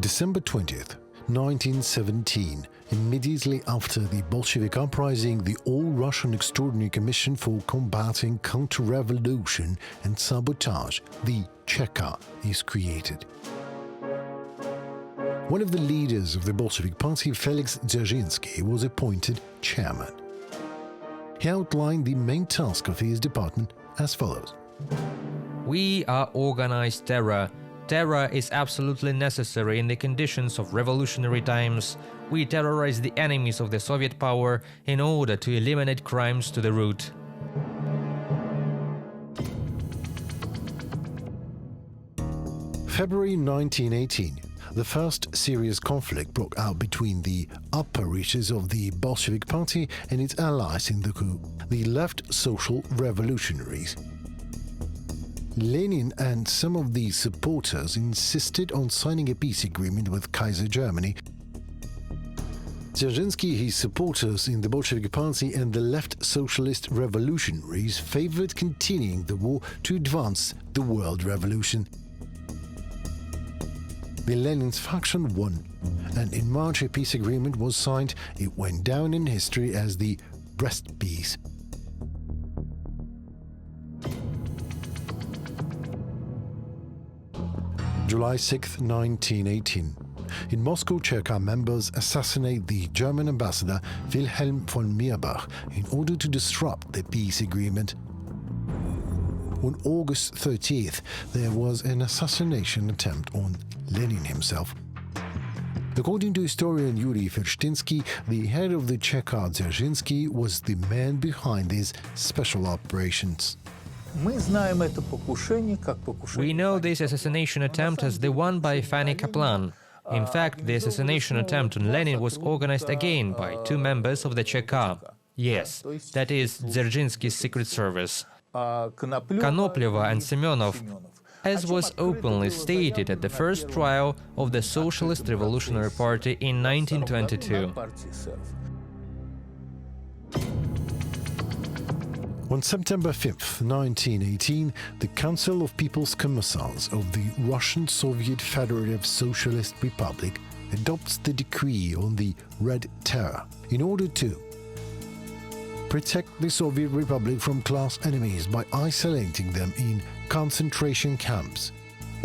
December 20th, 1917, immediately after the Bolshevik uprising, the All-Russian Extraordinary Commission for Combating Counter-Revolution and Sabotage, the Cheka, is created. One of the leaders of the Bolshevik Party, Felix Dzerzhinsky, was appointed chairman. He outlined the main task of his department as follows. We are organized terror. Terror is absolutely necessary in the conditions of revolutionary times. We terrorize the enemies of the Soviet power in order to eliminate crimes to the root. February 1918. The first serious conflict broke out between the upper reaches of the Bolshevik Party and its allies in the coup, the left social revolutionaries. Lenin and some of the supporters insisted on signing a peace agreement with Kaiser Germany. Dzerzhinsky, his supporters in the Bolshevik Party and the left socialist revolutionaries favored continuing the war to advance the world revolution. The Lenin's faction won, and in March a peace agreement was signed. It went down in history as the Brest Peace. July 6, 1918. In Moscow, Cheka members assassinate the German ambassador Wilhelm von Mirbach in order to disrupt the peace agreement. On August 30th, there was an assassination attempt on Lenin himself. According to historian Yuri Felshtinsky, the head of the Cheka, Dzerzhinsky, was the man behind these special operations. We know this assassination attempt as the one by Fanny Kaplan. In fact, the assassination attempt on Lenin was organized again by two members of the Cheka. Yes, that is Dzerzhinsky's secret service. Konopleva and Semyonov, as was openly stated at the first trial of the Socialist Revolutionary Party in 1922. On September 5, 1918, the Council of People's Commissars of the Russian Soviet Federative Socialist Republic adopts the decree on the Red Terror in order to protect the Soviet Republic from class enemies by isolating them in concentration camps.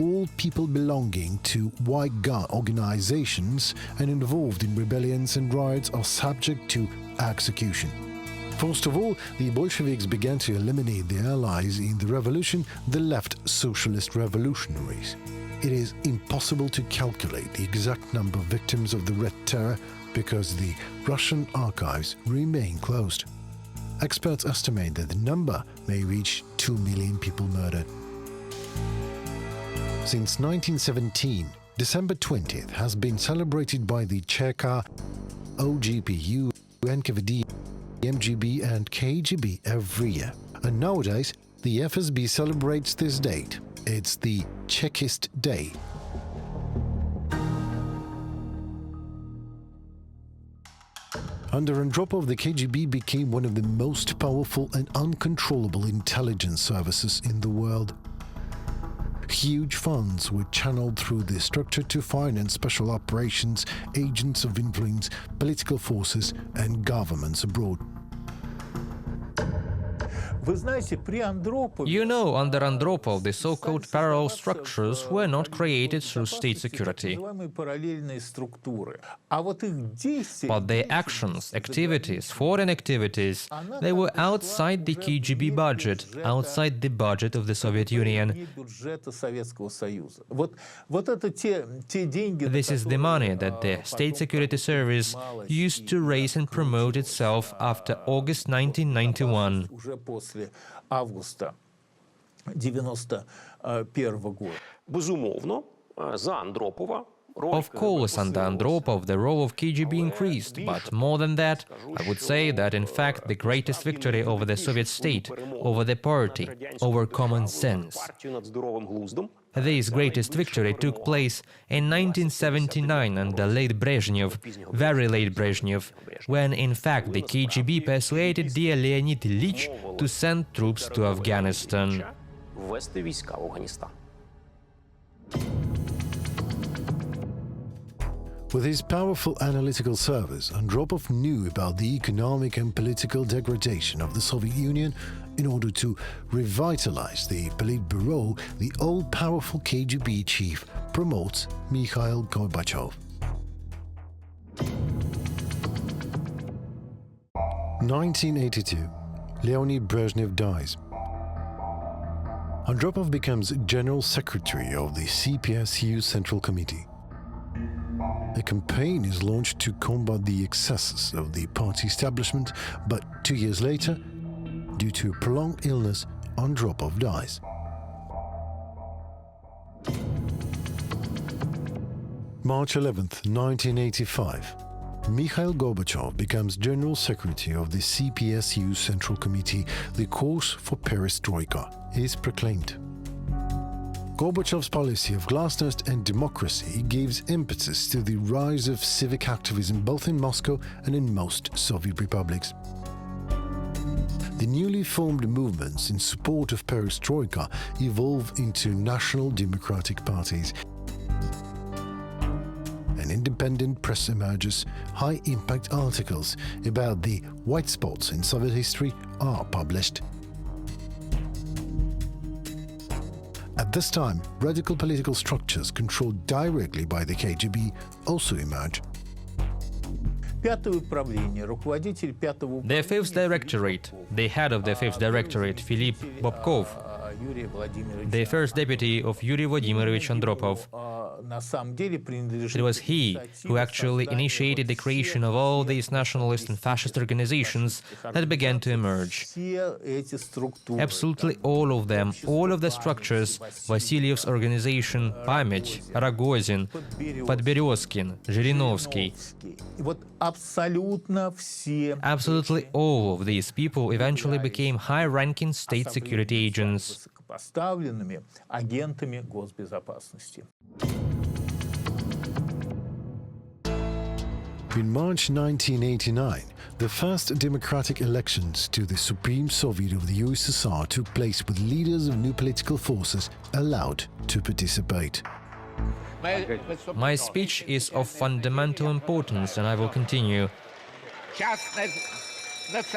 All people belonging to White Guard organizations and involved in rebellions and riots are subject to execution. First of all, the Bolsheviks began to eliminate their allies in the revolution, the left socialist revolutionaries. It is impossible to calculate the exact number of victims of the Red Terror because the Russian archives remain closed. Experts estimate that the number may reach 2 million people murdered. Since 1917, December 20th has been celebrated by the Cheka, OGPU, NKVD, MGB and KGB every year. And nowadays, the FSB celebrates this date. It's the Chekist Day. Under Andropov, the KGB became one of the most powerful and uncontrollable intelligence services in the world. Huge funds were channeled through the structure to finance special operations, agents of influence, political forces, and governments abroad. You know, under Andropov, the so-called parallel structures were not created through state security. But their actions, activities, foreign activities, they were outside the KGB budget, outside the budget of the Soviet Union. This is the money that the State Security Service used to raise and promote itself after August 1991. Безумовно, за Андропова. Of course, under Andropov, the role of KGB increased, but more than that, I would say that, in fact, the greatest victory over the Soviet state, over the party, over common sense. This greatest victory took place in 1979 under late Brezhnev, very late Brezhnev, when, in fact, the KGB persuaded dear Leonid Ilyich to send troops to Afghanistan. With his powerful analytical service, Andropov knew about the economic and political degradation of the Soviet Union. In order to revitalize the Politburo, the all-powerful KGB chief promotes Mikhail Gorbachev. 1982, Leonid Brezhnev dies. Andropov becomes General Secretary of the CPSU Central Committee. A campaign is launched to combat the excesses of the party establishment, but 2 years later, due to prolonged illness, Andropov dies. March 11, 1985. Mikhail Gorbachev becomes General Secretary of the CPSU Central Committee. The course for Perestroika is proclaimed. Gorbachev's policy of glasnost and democracy gives impetus to the rise of civic activism both in Moscow and in most Soviet republics. The newly formed movements in support of Perestroika evolve into national democratic parties. An independent press emerges. High-impact articles about the white spots in Soviet history are published. At this time, radical political structures controlled directly by the KGB also emerge. The Fifth Directorate, the head of the Fifth Directorate, Philip Bobkov, the first deputy of Yuri Vladimirovich Andropov. It was he who actually initiated the creation of all these nationalist and fascist organizations that began to emerge. Absolutely all of them, all of the structures, Vasilyev's organization, Pamять, Rogozin, Podberezkin, Zhirinovsky. Absolutely all of these people eventually became high-ranking state security agents. In March 1989, the first democratic elections to the Supreme Soviet of the USSR took place with leaders of new political forces allowed to participate. My speech is of fundamental importance, and I will continue.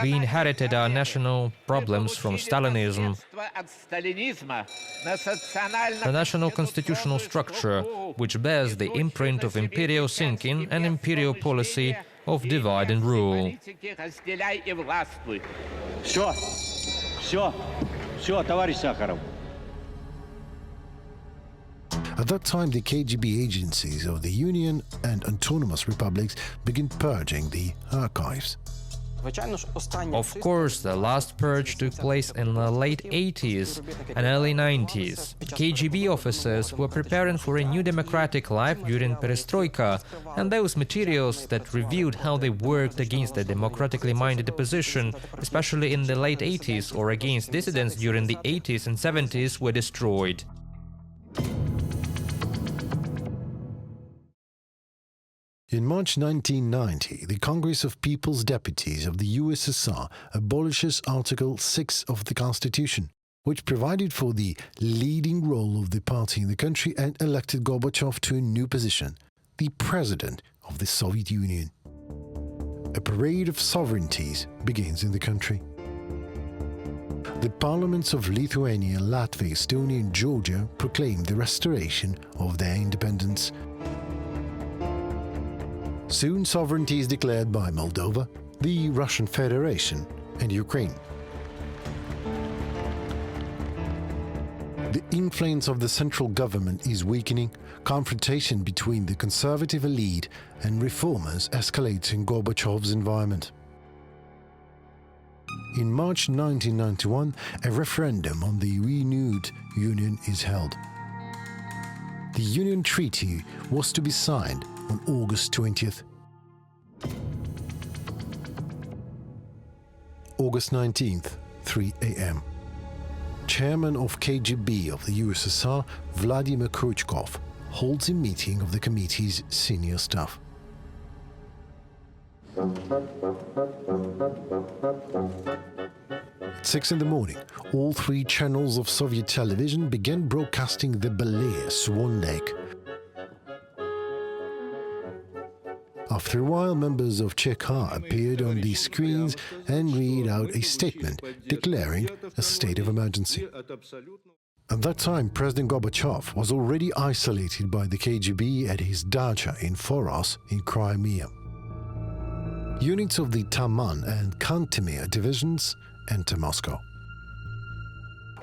We inherited our national problems from Stalinism. The national constitutional structure, which bears the imprint of imperial thinking and imperial policy of divide and rule. At that time, the KGB agencies of the Union and autonomous republics began purging the archives. Of course, the last purge took place in the late 80s and early 90s. KGB officers were preparing for a new democratic life during Perestroika, and those materials that reviewed how they worked against the democratically minded opposition, especially in the late 80s, or against dissidents during the 80s and 70s, were destroyed. In March 1990, the Congress of People's Deputies of the USSR abolishes Article 6 of the Constitution, which provided for the leading role of the party in the country and elected Gorbachev to a new position, the President of the Soviet Union. A parade of sovereignties begins in the country. The parliaments of Lithuania, Latvia, Estonia and Georgia proclaimed the restoration of their independence. Soon sovereignty is declared by Moldova, the Russian Federation and Ukraine. The influence of the central government is weakening. Confrontation between the conservative elite and reformers escalates in Gorbachev's environment. In March 1991, a referendum on the renewed Union is held. The Union Treaty was to be signed on August 20th. August 19th, 3 a.m. Chairman of KGB of the USSR, Vladimir Khrushchev, holds a meeting of the committee's senior staff. At 6 in the morning, all three channels of Soviet television began broadcasting the ballet Swan Lake. After a while, members of Cheka appeared on the screens and read out a statement declaring a state of emergency. At that time, President Gorbachev was already isolated by the KGB at his dacha in Foros in Crimea. Units of the Taman and Kantemir divisions enter Moscow.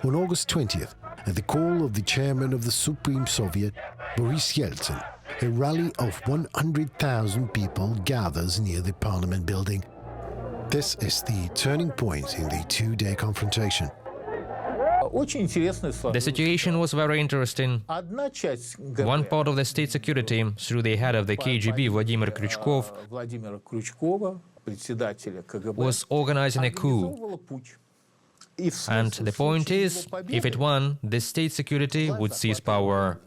On August 20th, at the call of the chairman of the Supreme Soviet, Boris Yeltsin, a rally of 100,000 people gathers near the parliament building. This is the turning point in the two-day confrontation. The situation was very interesting. One part of the state security, through the head of the KGB, Vladimir Kryuchkov, was organizing a coup. And the point is, if it won, the state security would seize power.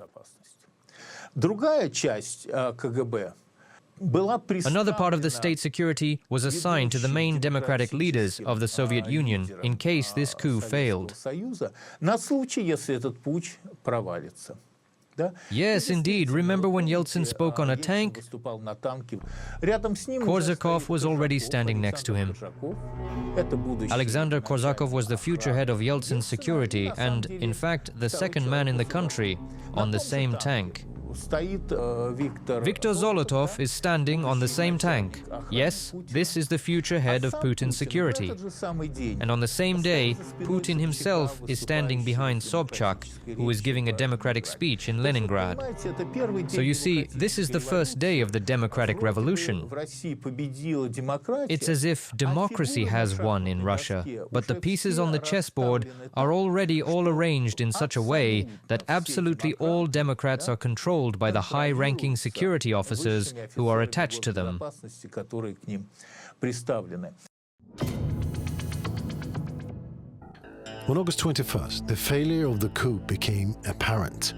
Another part of the state security was assigned to the main democratic leaders of the Soviet Union in case this coup failed. Yes, indeed. Remember when Yeltsin spoke on a tank? Korsakov was already standing next to him. Alexander Korsakov was the future head of Yeltsin's security and, in fact, the second man in the country on the same tank. Viktor Zolotov is standing on the same tank. Yes, this is the future head of Putin's security. And on the same day, Putin himself is standing behind Sobchak, who is giving a democratic speech in Leningrad. So you see, this is the first day of the democratic revolution. It's as if democracy has won in Russia, but the pieces on the chessboard are already all arranged in such a way that absolutely all Democrats are controlled by the high-ranking security officers who are attached to them. On August 21st, the failure of the coup became apparent.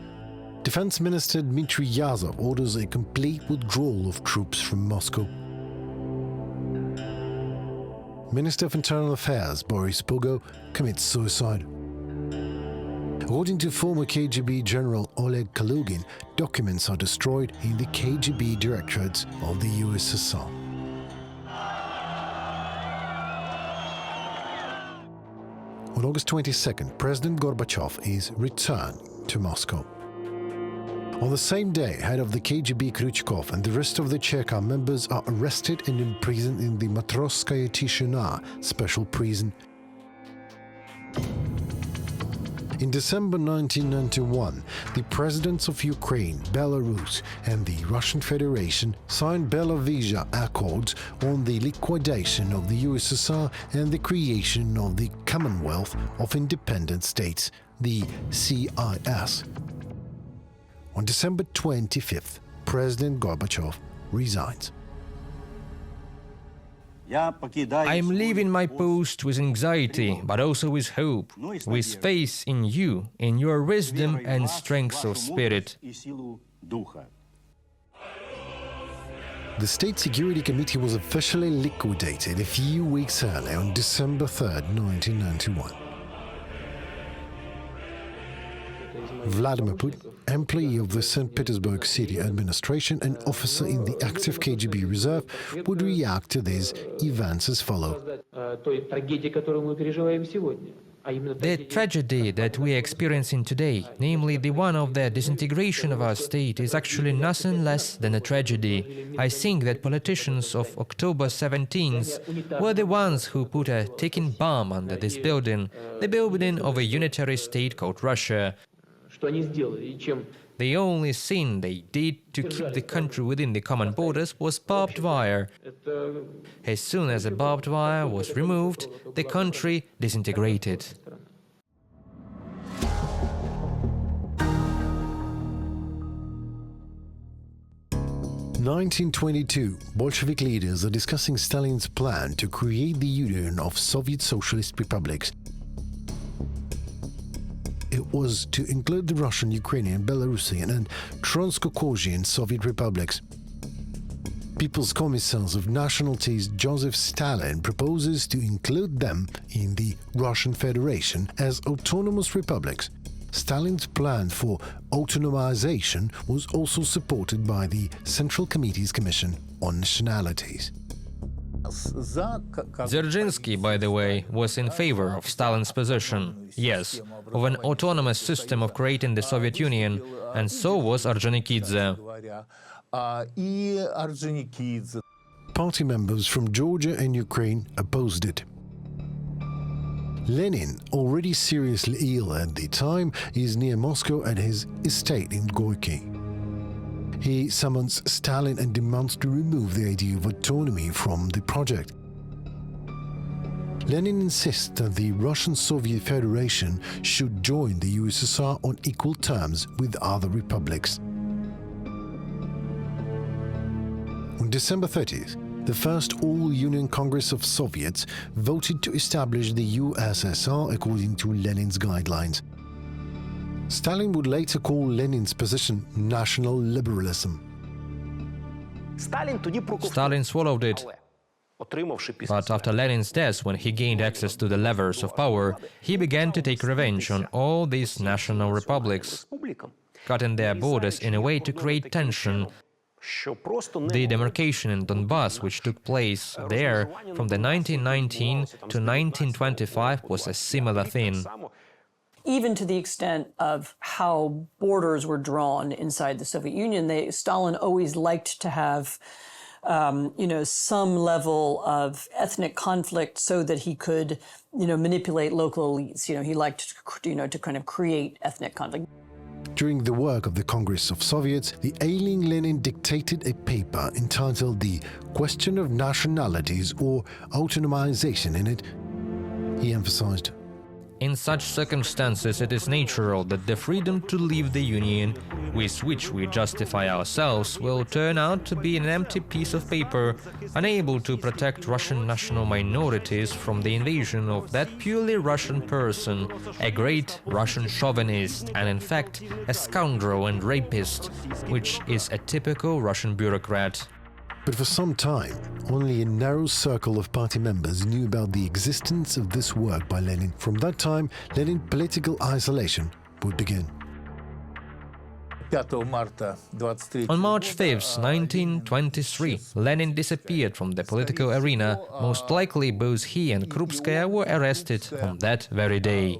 Defense Minister Dmitry Yazov orders a complete withdrawal of troops from Moscow. Minister of Internal Affairs Boris Pogo commits suicide. According to former KGB General Oleg Kalugin, documents are destroyed in the KGB directorates of the USSR. On August 22nd, President Gorbachev is returned to Moscow. On the same day, head of the KGB Kryuchkov and the rest of the Cheka members are arrested and imprisoned in the Matrosskaya Tishina special prison. In December 1991, the presidents of Ukraine, Belarus and the Russian Federation signed Belavezha Accords on the liquidation of the USSR and the creation of the Commonwealth of Independent States, the CIS. On December 25th, President Gorbachev resigns. I am leaving my post with anxiety, but also with hope, with faith in you, in your wisdom and strength of spirit. The State Security Committee was officially liquidated a few weeks earlier on December 3rd, 1991. Vladimir Putin, employee of the St. Petersburg city administration and officer in the active KGB reserve, would react to these events as follows. The tragedy that we are experiencing today, namely the one of the disintegration of our state, is actually nothing less than a tragedy. I think that politicians of October 17th were the ones who put a ticking bomb under this building, the building of a unitary state called Russia. The only thing they did to keep the country within the common borders was barbed wire. As soon as the barbed wire was removed, the country disintegrated. In 1922, Bolshevik leaders are discussing Stalin's plan to create the Union of Soviet Socialist Republics. It was to include the Russian, Ukrainian, Belarusian and Transcaucasian Soviet republics. People's Commissars of Nationalities Joseph Stalin proposes to include them in the Russian Federation as autonomous republics. Stalin's plan for autonomization was also supported by the Central Committee's Commission on Nationalities. Dzerzhinsky, by the way, was in favor of Stalin's position, yes, of an autonomous system of creating the Soviet Union, and so was Ordzhonikidze. Party members from Georgia and Ukraine opposed it. Lenin, already seriously ill at the time, is near Moscow at his estate in Gorky. He summons Stalin and demands to remove the idea of autonomy from the project. Lenin insists that the Russian Soviet Federation should join the USSR on equal terms with other republics. On December 30th, the first All-Union Congress of Soviets voted to establish the USSR according to Lenin's guidelines. Stalin would later call Lenin's position national liberalism. Stalin swallowed it. But after Lenin's death, when he gained access to the levers of power, he began to take revenge on all these national republics, cutting their borders in a way to create tension. The demarcation in Donbass, which took place there from the 1919 to 1925, was a similar thing. Even to the extent of how borders were drawn inside the Soviet Union, Stalin always liked to have, some level of ethnic conflict so that he could, manipulate local elites. He liked, to kind of create ethnic conflict. During the work of the Congress of Soviets, the ailing Lenin dictated a paper entitled The Question of Nationalities or Autonomization. In it, he emphasized, in such circumstances, it is natural that the freedom to leave the Union, with which we justify ourselves, will turn out to be an empty piece of paper, unable to protect Russian national minorities from the invasion of that purely Russian person, a great Russian chauvinist, and in fact a scoundrel and rapist, which is a typical Russian bureaucrat. But for some time, only a narrow circle of party members knew about the existence of this work by Lenin. From that time, Lenin's political isolation would begin. On March 5th, 1923, Lenin disappeared from the political arena. Most likely, both he and Krupskaya were arrested on that very day.